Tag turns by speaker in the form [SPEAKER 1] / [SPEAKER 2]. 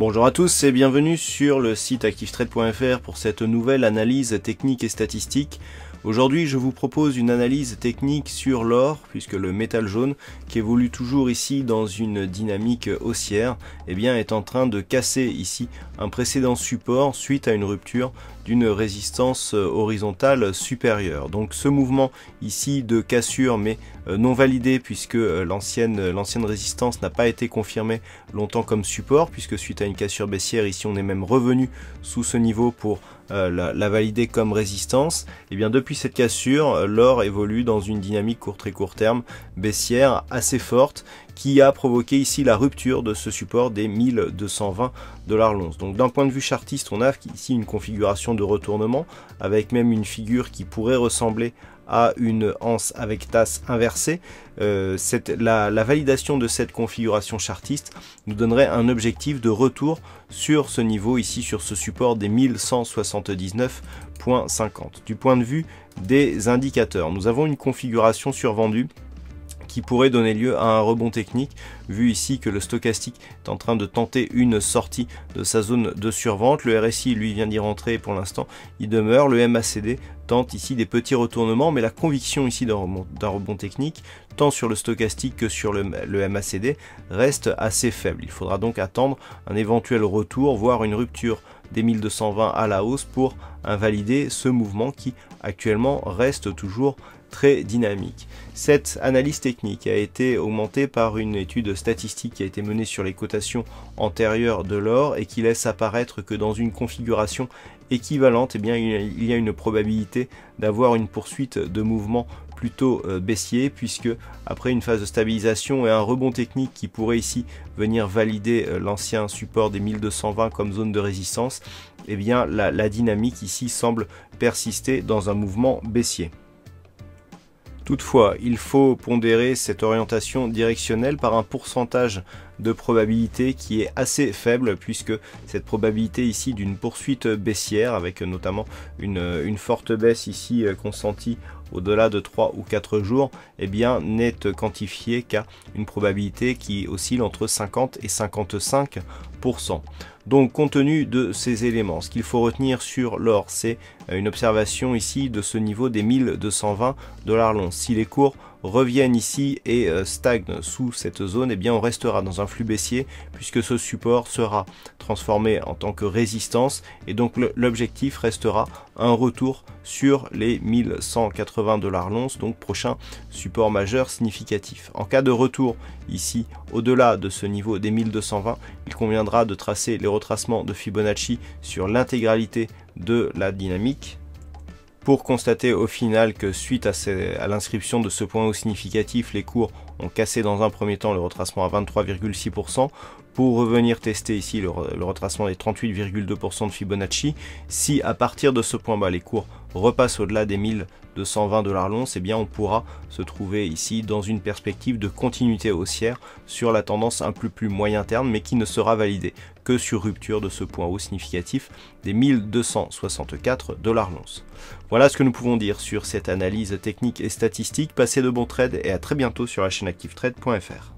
[SPEAKER 1] Bonjour à tous et bienvenue sur le site activetrade.fr pour cette nouvelle analyse technique et statistique. Aujourd'hui, je vous propose une analyse technique sur l'or, puisque le métal jaune, qui évolue toujours ici dans une dynamique haussière, est en train de casser ici un précédent support suite à une rupture d'une résistance horizontale supérieure. Donc ce mouvement ici de cassure, mais non validé, puisque l'ancienne résistance n'a pas été confirmée longtemps comme support, puisque suite à une cassure baissière, ici on est même revenu sous ce niveau pour la valider comme résistance. Et bien depuis cette cassure, l'or évolue dans une dynamique très court terme baissière assez forte qui a provoqué ici la rupture de ce support des 1220 $ l'once. Donc d'un point de vue chartiste, on a ici une configuration de retournement avec même une figure qui pourrait ressembler à une anse avec tasse inversée. La validation de cette configuration chartiste nous donnerait un objectif de retour sur ce niveau ici, sur ce support des 1179,50. Du point de vue des indicateurs, nous avons une configuration survendue qui pourrait donner lieu à un rebond technique, vu ici que le stochastique est en train de tenter une sortie de sa zone de survente. Le RSI, lui, vient d'y rentrer et pour l'instant, il demeure. Le MACD tente ici des petits retournements, mais la conviction ici d'un rebond technique, tant sur le stochastique que sur le MACD, reste assez faible. Il faudra donc attendre un éventuel retour, voire une rupture des 1220 à la hausse pour invalider ce mouvement qui actuellement reste toujours très dynamique. Cette analyse technique a été augmentée par une étude statistique qui a été menée sur les cotations antérieures de l'or et qui laisse apparaître que dans une configuration équivalente, il y a une probabilité d'avoir une poursuite de mouvement plutôt baissier, puisque après une phase de stabilisation et un rebond technique qui pourrait ici venir valider l'ancien support des 1220 comme zone de résistance, la dynamique ici semble persister dans un mouvement baissier. Toutefois, il faut pondérer cette orientation directionnelle par un pourcentage de probabilité qui est assez faible, puisque cette probabilité ici d'une poursuite baissière, avec notamment une forte baisse ici consentie au-delà de 3 ou 4 jours, n'est quantifiée qu'à une probabilité qui oscille entre 50 et 55%. Donc compte tenu de ces éléments, ce qu'il faut retenir sur l'or, c'est une observation ici de ce niveau des 1220 $ l'once. Si les cours reviennent ici et stagnent sous cette zone, on restera dans un flux baissier, puisque ce support sera transformé en tant que résistance, et donc l'objectif restera un retour sur les 1180 $ l'once, donc prochain support majeur significatif. En cas de retour ici au-delà de ce niveau des 1220, il conviendra de tracer les retracements de Fibonacci sur l'intégralité de la dynamique, pour constater au final que suite à l'inscription de ce point haut significatif, les cours ont cassé dans un premier temps le retracement à 23,6%, pour revenir tester ici le retracement des 38,2% de Fibonacci. Si à partir de ce point bas les cours repassent au-delà des 1220 $ l'once, on pourra se trouver ici dans une perspective de continuité haussière sur la tendance un peu plus moyen terme, mais qui ne sera validée que sur rupture de ce point haut significatif des 1264 $ l'once. Voilà ce que nous pouvons dire sur cette analyse technique et statistique. Passez de bons trades et à très bientôt sur la chaîne activetrade.fr.